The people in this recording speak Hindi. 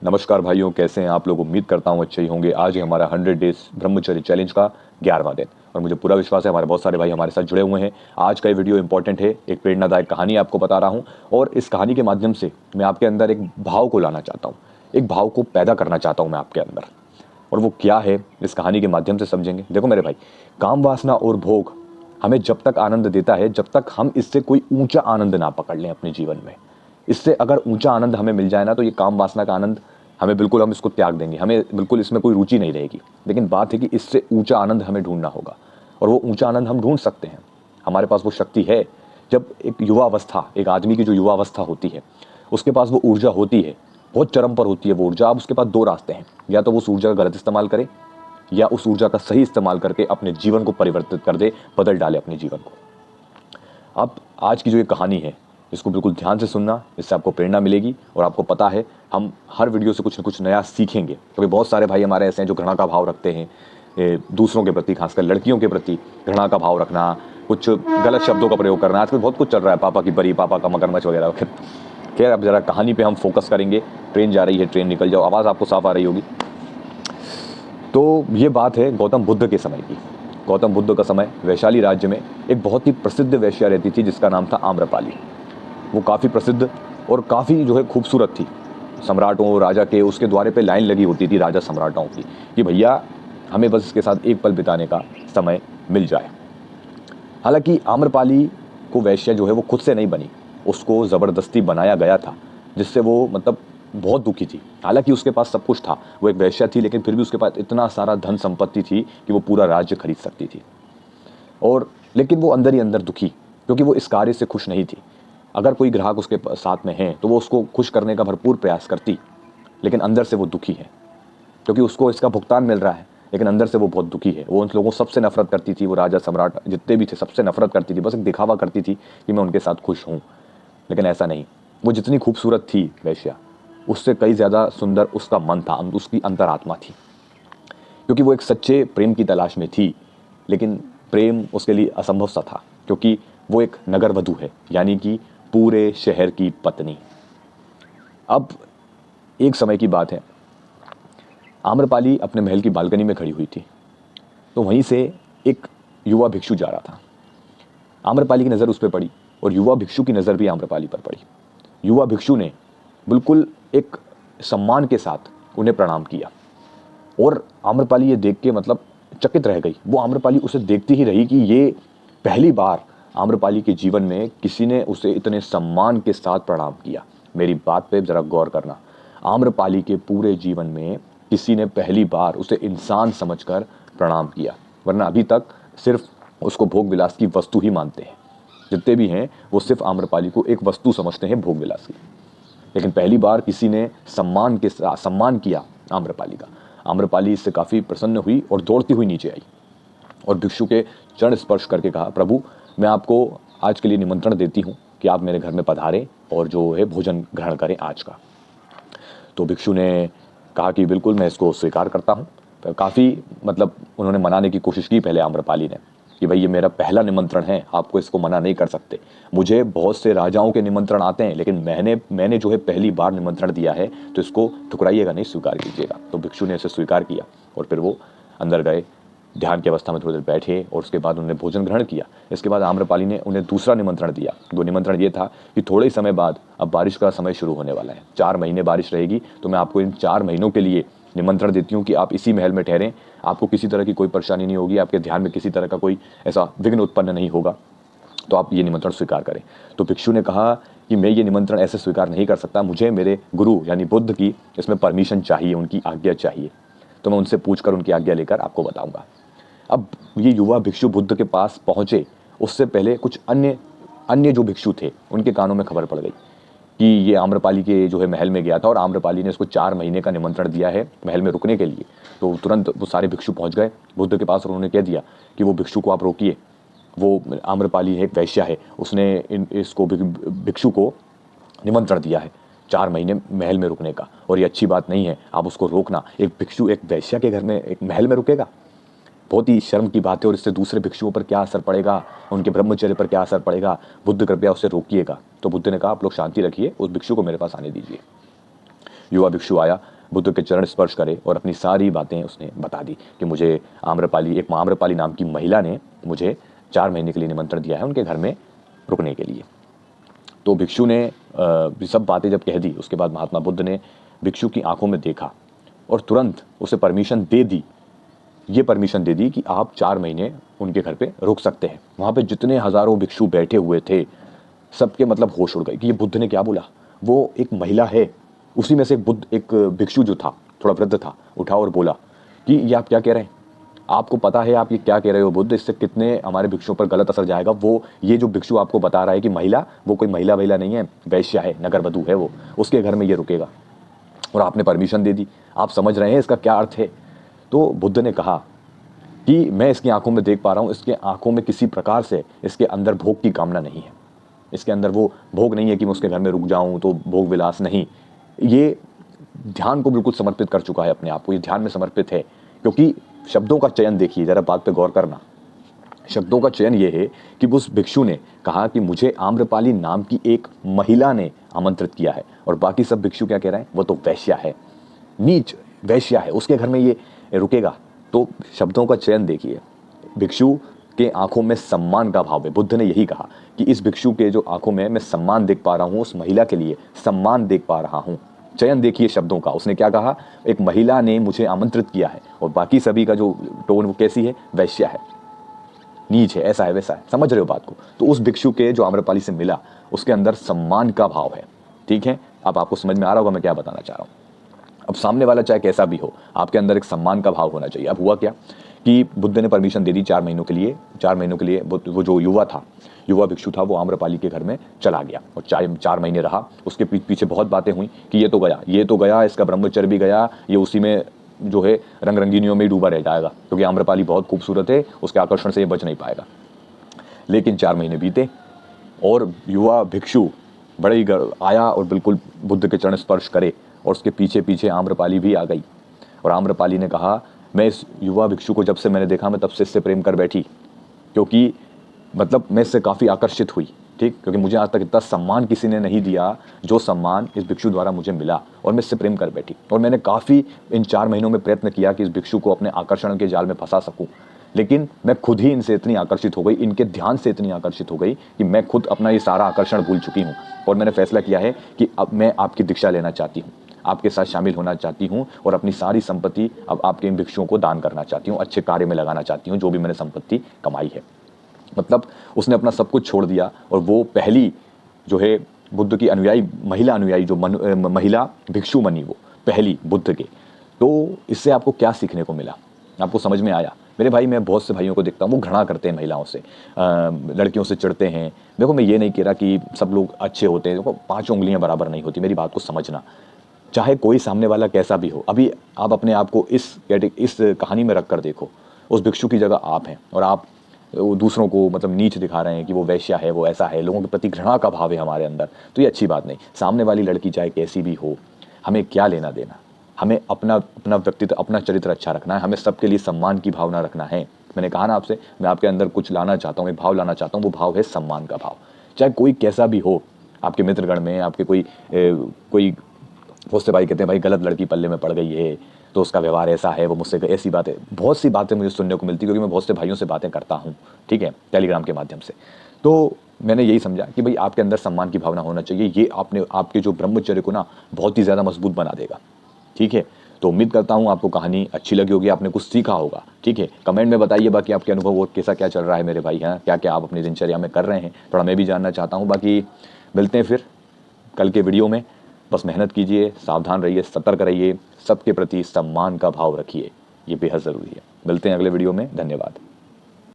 नमस्कार भाइयों, कैसे हैं आप लोग। उम्मीद करता हूँ अच्छे ही होंगे। आज ही हमारा 100 डेज ब्रह्मचर्य चैलेंज का 11वां दिन और मुझे पूरा विश्वास है हमारे बहुत सारे भाई हमारे साथ जुड़े हुए हैं। आज का ये वीडियो इंपॉर्टेंट है। एक प्रेरणादायक कहानी आपको बता रहा हूँ और इस कहानी के माध्यम से मैं आपके अंदर एक भाव को लाना चाहता हूँ, एक भाव को पैदा करना चाहता हूँ मैं आपके अंदर। और वो क्या है, इस कहानी के माध्यम से समझेंगे। देखो मेरे भाई, काम वासना और भोग हमें जब तक आनंद देता है, जब तक हम इससे कोई ऊंचा आनंद ना पकड़ लें अपने जीवन में। इससे अगर ऊंचा आनंद हमें मिल जाए ना, तो ये काम वासना का आनंद हमें बिल्कुल, हम इसको त्याग देंगे, हमें बिल्कुल इसमें कोई रुचि नहीं रहेगी। लेकिन बात है कि इससे ऊंचा आनंद हमें ढूंढना होगा और वो ऊंचा आनंद हम ढूंढ सकते हैं। हमारे पास वो शक्ति है। जब एक युवा अवस्था, एक आदमी की जो युवा अवस्था होती है, उसके पास वो ऊर्जा होती है, बहुत चरम पर होती है वो ऊर्जा। अब उसके पास दो रास्ते हैं, या तो वो उस ऊर्जा का गलत इस्तेमाल करे या उस ऊर्जा का सही इस्तेमाल करके अपने जीवन को परिवर्तित कर दे, बदल डाले अपने जीवन को। अब आज की जो ये कहानी है, इसको बिल्कुल ध्यान से सुनना, इससे आपको प्रेरणा मिलेगी। और आपको पता है, हम हर वीडियो से कुछ न कुछ नया सीखेंगे, क्योंकि बहुत सारे भाई हमारे ऐसे हैं जो घृणा का भाव रखते हैं दूसरों के प्रति, खासकर लड़कियों के प्रति घृणा का भाव रखना, कुछ गलत शब्दों का प्रयोग करना। आजकल बहुत कुछ चल रहा है, पापा की परी, पापा का मगरमच्छ वगैरह। खैर अब जरा कहानी पे हम फोकस करेंगे। ट्रेन जा रही है, ट्रेन निकल जाओ, आवाज़ आपको साफ आ रही होगी। तो ये बात है गौतम बुद्ध के समय की। गौतम बुद्ध का समय, वैशाली राज्य में एक बहुत ही प्रसिद्ध वेश्या रहती थी जिसका नाम था आम्रपाली। वो काफ़ी प्रसिद्ध और काफ़ी जो है खूबसूरत थी। सम्राटों, राजा के उसके द्वारे पे लाइन लगी होती थी राजा सम्राटों की कि भैया हमें बस इसके साथ एक पल बिताने का समय मिल जाए। हालांकि आम्रपाली को वेश्या जो है वो खुद से नहीं बनी, उसको ज़बरदस्ती बनाया गया था, जिससे वो मतलब बहुत दुखी थी। हालांकि उसके पास सब कुछ था, वो एक वेश्या थी, लेकिन फिर भी उसके पास इतना सारा धन संपत्ति थी कि वो पूरा राज्य खरीद सकती थी। और लेकिन वो अंदर ही अंदर दुखी, क्योंकि वो इस कार्य से खुश नहीं थी। अगर कोई ग्राहक उसके साथ में है तो वो उसको खुश करने का भरपूर प्रयास करती, लेकिन अंदर से वो दुखी है, क्योंकि उसको इसका भुगतान मिल रहा है, लेकिन अंदर से वो बहुत दुखी है। वो उन लोगों सबसे नफरत करती थी, वो राजा सम्राट जितने भी थे सबसे नफरत करती थी। बस एक दिखावा करती थी कि मैं उनके साथ खुश हूँ, लेकिन ऐसा नहीं। वो जितनी खूबसूरत थी वेश्या, उससे कई ज़्यादा सुंदर उसका मन था, उसकी अंतरात्मा थी, क्योंकि वो एक सच्चे प्रेम की तलाश में थी। लेकिन प्रेम उसके लिए असंभव सा था, क्योंकि वो एक नगर वधू है, यानी कि पूरे शहर की पत्नी। अब एक समय की बात है, आम्रपाली अपने महल की बालकनी में खड़ी हुई थी, तो वहीं से एक युवा भिक्षु जा रहा था। आम्रपाली की नज़र उस पर पड़ी और युवा भिक्षु की नज़र भी आम्रपाली पर पड़ी। युवा भिक्षु ने बिल्कुल एक सम्मान के साथ उन्हें प्रणाम किया और आम्रपाली ये देख के मतलब चकित रह गई। वो आम्रपाली उसे देखती ही रही कि ये पहली बार आम्रपाली के जीवन में किसी ने उसे इतने सम्मान के साथ प्रणाम किया। मेरी बात पे ज़रा गौर करना, आम्रपाली के पूरे जीवन में किसी ने पहली बार उसे इंसान समझकर प्रणाम किया, वरना अभी तक सिर्फ उसको भोग विलास की वस्तु ही मानते हैं। जितने भी हैं वो सिर्फ आम्रपाली को एक वस्तु समझते हैं, भोग विलास की। लेकिन पहली बार किसी ने सम्मान के साथ सम्मान किया आम्रपाली का। आम्रपाली इससे काफ़ी प्रसन्न हुई और दौड़ती हुई नीचे आई और भिक्षु के चरण स्पर्श करके कहा, प्रभु मैं आपको आज के लिए निमंत्रण देती हूँ कि आप मेरे घर में पधारें और जो है भोजन ग्रहण करें आज का। तो भिक्षु ने कहा कि बिल्कुल मैं इसको स्वीकार करता हूँ। काफ़ी मतलब उन्होंने मनाने की कोशिश की पहले आम्रपाली ने कि भाई ये मेरा पहला निमंत्रण है, आपको इसको मना नहीं कर सकते। मुझे बहुत से राजाओं के निमंत्रण आते हैं, लेकिन मैंने जो है पहली बार निमंत्रण दिया है, तो इसको ठुकराइएगा नहीं, स्वीकार कीजिएगा। तो भिक्षु ने इसे स्वीकार किया और फिर वो अंदर गए, ध्यान की अवस्था में थोड़ी देर बैठे और उसके बाद उन्होंने भोजन ग्रहण किया। इसके बाद आम्रपाली ने उन्हें दूसरा निमंत्रण दिया। वो निमंत्रण ये था कि थोड़े ही समय बाद अब बारिश का समय शुरू होने वाला है, 4 महीने बारिश रहेगी, तो मैं आपको इन 4 महीनों के लिए निमंत्रण देती हूँ कि आप इसी महल में ठहरें, आपको किसी तरह की कोई परेशानी नहीं होगी, आपके ध्यान में किसी तरह का कोई ऐसा विघ्न उत्पन्न नहीं होगा, तो आप ये निमंत्रण स्वीकार करें। तो भिक्षु ने कहा कि मैं ये निमंत्रण ऐसे स्वीकार नहीं कर सकता, मुझे मेरे गुरु यानी बुद्ध की इसमें परमिशन चाहिए, उनकी आज्ञा चाहिए, तो मैं उनसे पूछकर उनकी आज्ञा लेकर आपको बताऊंगा। अब ये युवा भिक्षु बुद्ध के पास पहुंचे, उससे पहले कुछ अन्य अन्य जो भिक्षु थे उनके कानों में खबर पड़ गई कि ये आम्रपाली के जो है महल में गया था और आम्रपाली ने उसको 4 महीने का निमंत्रण दिया है महल में रुकने के लिए। तो तुरंत वो सारे भिक्षु पहुंच गए बुद्ध के पास और उन्होंने कह दिया कि वो भिक्षु को आप रोकिए, वो आम्रपाली है, एक वैश्या है, उसने इसको भिक्षु को निमंत्रण दिया है 4 महीने महल में रुकने का, और ये अच्छी बात नहीं है, आप उसको रोकना। एक भिक्षु एक वैश्या के घर में एक महल में रुकेगा, बहुत ही शर्म की बात है, और इससे दूसरे भिक्षुओं पर क्या असर पड़ेगा, उनके ब्रह्मचर्य पर क्या असर पड़ेगा। बुद्ध कृपया उसे रोकिएगा। तो बुद्ध ने कहा आप लोग शांति रखिए, उस भिक्षु को मेरे पास आने दीजिए। युवा भिक्षु आया, बुद्ध के चरण स्पर्श करे और अपनी सारी बातें उसने बता दी कि मुझे आम्रपाली नाम की महिला ने मुझे 4 महीने के लिए निमंत्रण दिया है उनके घर में रुकने के लिए। तो भिक्षु ने सब बातें जब कह दी, उसके बाद महात्मा बुद्ध ने भिक्षु की आंखों में देखा और तुरंत उसे परमिशन दे दी। ये परमिशन दे दी कि आप 4 महीने उनके घर पे रुक सकते हैं। वहाँ पे जितने हजारों भिक्षु बैठे हुए थे, सबके मतलब होश उड़ गए कि ये बुद्ध ने क्या बोला। वो एक महिला है, उसी में से एक भिक्षु जो था, थोड़ा वृद्ध था, उठा और बोला कि ये आप क्या कह रहे हैं, आपको पता है आप ये क्या कह रहे हो बुद्ध, इससे कितने हमारे भिक्षुओं पर गलत असर जाएगा। वो ये जो भिक्षु आपको बता रहा है कि महिला, वो कोई महिला नहीं है, वैश्या है, नगर वधू है, वो उसके घर में ये रुकेगा और आपने परमिशन दे दी। आप समझ रहे हैं इसका क्या अर्थ है। तो बुद्ध ने कहा कि मैं इसकी आंखों में देख पा रहा हूँ, इसके आंखों में किसी प्रकार से इसके अंदर भोग की कामना नहीं है। इसके अंदर वो भोग नहीं है कि मैं उसके घर में रुक जाऊं तो भोग विलास नहीं। ये ध्यान को बिल्कुल समर्पित कर चुका है अपने आप को, ये ध्यान में समर्पित है। क्योंकि शब्दों का चयन देखिए, जरा बात पे गौर करना। शब्दों का चयन ये है कि उस भिक्षु ने कहा कि मुझे आम्रपाली नाम की एक महिला ने आमंत्रित किया है, और बाकी सब भिक्षु क्या कह रहे हैं, वो तो वैश्या है, नीच वैश्या है, उसके घर में ये रुकेगा। तो शब्दों का चयन देखिए। भिक्षु के आंखों में सम्मान का भाव है। बुद्ध ने यही कहा कि इस भिक्षु के जो आंखों में मैं सम्मान देख पा रहा हूं, उस महिला के लिए सम्मान देख पा रहा हूं। चयन देखिए शब्दों का। उसने क्या कहा, एक महिला ने मुझे आमंत्रित किया है, और बाकी सभी का जो टोन वो कैसी है, वैश्या है, नीच है, ऐसा है वैसा है। समझ रहे हो बात को। तो उस भिक्षु के जो आम्रपाली से मिला, उसके अंदर सम्मान का भाव है। ठीक है, अब आपको समझ में आ रहा होगा मैं क्या बताना चाह रहा हूं। अब सामने वाला चाहे कैसा भी हो, आपके अंदर एक सम्मान का भाव होना चाहिए। अब हुआ क्या कि बुद्ध ने परमिशन दे दी 4 महीनों के लिए। 4 महीनों के लिए वो जो युवा भिक्षु था, वो आम्रपाली के घर में चला गया और 4 महीने रहा। उसके पीछे बहुत बातें हुई कि ये तो गया, इसका ब्रह्मचर्य भी गया, ये उसी में जो है रंग रंगीनियों में डूबा रह जाएगा, क्योंकि आम्रपाली बहुत खूबसूरत है, उसके आकर्षण से ये बच नहीं पाएगा। लेकिन 4 महीने बीते और युवा भिक्षु बड़े ही आया और बिल्कुल बुद्ध के चरण स्पर्श करे, और उसके पीछे पीछे आम्रपाली भी आ गई। और आम्रपाली ने कहा, मैं इस युवा भिक्षु को जब से मैंने देखा, मैं तब से इससे प्रेम कर बैठी, क्योंकि मतलब मैं इससे काफ़ी आकर्षित हुई। ठीक, क्योंकि मुझे आज तक इतना सम्मान किसी ने नहीं दिया जो सम्मान इस भिक्षु द्वारा मुझे मिला, और मैं इससे प्रेम कर बैठी। और मैंने काफ़ी इन 4 महीनों में प्रयत्न किया कि इस भिक्षु को अपने आकर्षण के जाल में फंसा सकूं, लेकिन मैं खुद ही इनसे इतनी आकर्षित हो गई, इनके ध्यान से इतनी आकर्षित हो गई कि मैं खुद अपना ये सारा आकर्षण भूल चुकी हूँ। और मैंने फैसला किया है कि अब मैं आपकी दीक्षा लेना चाहती हूँ, आपके साथ शामिल होना चाहती हूँ, और अपनी सारी संपत्ति अब आपके इन भिक्षुओं को दान करना चाहती हूँ, अच्छे कार्य में लगाना चाहती हूँ, जो भी मैंने संपत्ति कमाई है। मतलब उसने अपना सब कुछ छोड़ दिया, और वो पहली जो है बुद्ध की अनुयायी, महिला अनुयायी जो महिला भिक्षु बनी, वो पहली बुद्ध के। तो इससे आपको क्या सीखने को मिला, आपको समझ में आया? मेरे भाई, मैं बहुत से भाइयों को देखता हूँ, वो घृणा करते हैं महिलाओं से, लड़कियों से चिढ़ते हैं। देखो, मैं ये नहीं कह रहा कि सब लोग अच्छे होते हैं, देखो 5 उंगलियां बराबर नहीं होती, मेरी बात को समझना। चाहे कोई सामने वाला कैसा भी हो, अभी आप अपने आप को इस कहानी में रख कर देखो, उस भिक्षु की जगह आप हैं, और आप दूसरों को मतलब नीच दिखा रहे हैं कि वो वैश्या है, वो ऐसा है, लोगों के प्रति घृणा का भाव है हमारे अंदर, तो ये अच्छी बात नहीं। सामने वाली लड़की चाहे कैसी भी हो, हमें क्या लेना देना, हमें अपना व्यक्तित्व, अपना चरित्र अच्छा रखना है, हमें सबके लिए सम्मान की भावना रखना है। मैंने कहा ना आपसे, मैं आपके अंदर कुछ लाना चाहता हूँ, एक भाव लाना चाहता हूँ, वो भाव है सम्मान का भाव। चाहे कोई कैसा भी हो, आपके मित्रगण में आपके कोई बहुत से भाई कहते हैं भाई गलत लड़की पल्ले में पड़ गई है, तो उसका व्यवहार ऐसा है, वो मुझसे ऐसी बातें, बहुत सी बातें मुझे सुनने को मिलती, क्योंकि मैं बहुत से भाइयों से बातें करता हूँ, ठीक है, टेलीग्राम के माध्यम से। तो मैंने यही समझा कि भाई आपके अंदर सम्मान की भावना होना चाहिए, ये आपके जो ब्रह्मचर्य को ना बहुत ही ज़्यादा मजबूत बना देगा। ठीक है, तो उम्मीद करता हूँ आपको कहानी अच्छी लगी होगी, आपने कुछ सीखा होगा। ठीक है, कमेंट में बताइए बाकी आपके अनुभव और कैसा क्या चल रहा है मेरे भाई, हैं क्या क्या आप अपनी दिनचर्या में कर रहे हैं, थोड़ा मैं भी जानना चाहता हूँ। बाकी मिलते हैं फिर कल के वीडियो में। बस मेहनत कीजिए, सावधान रहिए, सतर्क रहिए, सबके प्रति सम्मान का भाव रखिए, ये बेहद ज़रूरी है। मिलते हैं अगले वीडियो में, धन्यवाद।